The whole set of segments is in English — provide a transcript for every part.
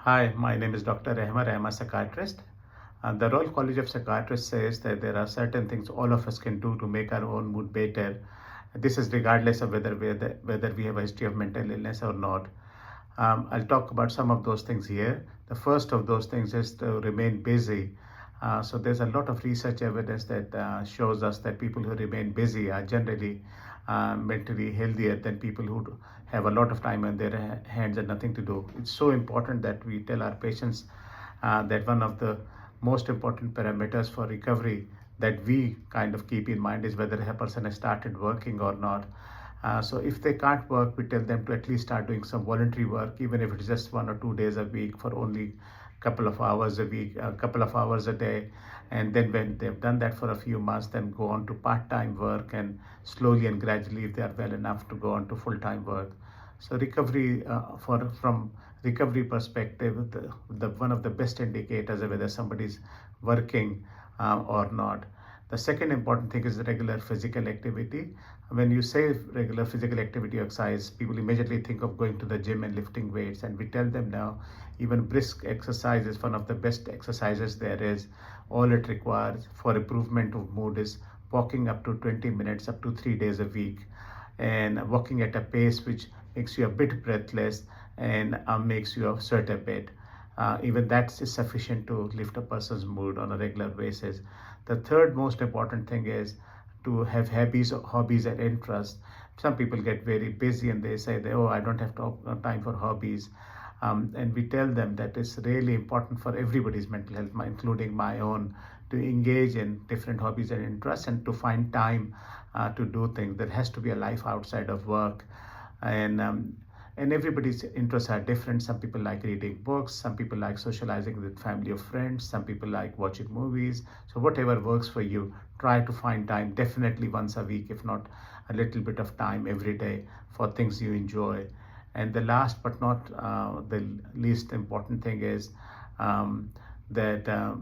Hi, my name is Dr. Rehman. I am a psychiatrist. The Royal College of Psychiatrists says that there are certain things all of us can do to make our own mood better. This is regardless of whether we have a history of mental illness or not. I'll talk about some of those things here. The first of those things is to remain busy. So there's a lot of research evidence that shows us that people who remain busy are generally mentally healthier than people who have a lot of time on their hands and nothing to do. It's so important that we tell our patients that one of the most important parameters for recovery that we kind of keep in mind is whether a person has started working or not. So if they can't work, we tell them to at least start doing some voluntary work, even if it's just 1 or 2 days a week for only a couple of hours a week, a couple of hours a day. And then when they've done that for a few months, then go on to part-time work and slowly and gradually, if they are well enough, to go on to full-time work. So recovery from recovery perspective, the one of the best indicators of whether somebody's working or not. The second important thing is regular physical activity. When you say regular physical activity or exercise, people immediately think of going to the gym and lifting weights. And we tell them now, even brisk exercise is one of the best exercises there is. All it requires for improvement of mood is walking up to 20 minutes, up to 3 days a week, and walking at a pace which makes you a bit breathless and makes you sweat a bit. Even that is sufficient to lift a person's mood on a regular basis. The third most important thing is to have hobbies and interests. Some people get very busy and they say, oh, I don't have time for hobbies. And we tell them that it's really important for everybody's mental health, including my own, to engage in different hobbies and interests and to find time to do things. There has to be a life outside of work. And everybody's interests are different. Some people like reading books, some people like socializing with family or friends, some people like watching movies. So whatever works for you, try to find time, definitely once a week, if not a little bit of time every day for things you enjoy. And the last but not the least important thing is that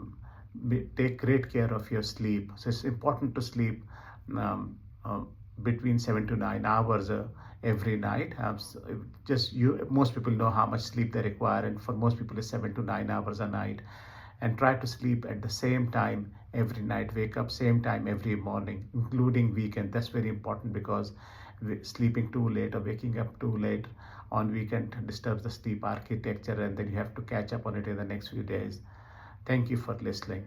take great care of your sleep. So it's important to sleep um, uh, between 7 to 9 hours every night. Most people know how much sleep they require, and for most people, it's 7 to 9 hours a night. And try to sleep at the same time every night. Wake up same time every morning, including weekend. That's very important because sleeping too late or waking up too late on weekend disturbs the sleep architecture, and then you have to catch up on it in the next few days. Thank you for listening.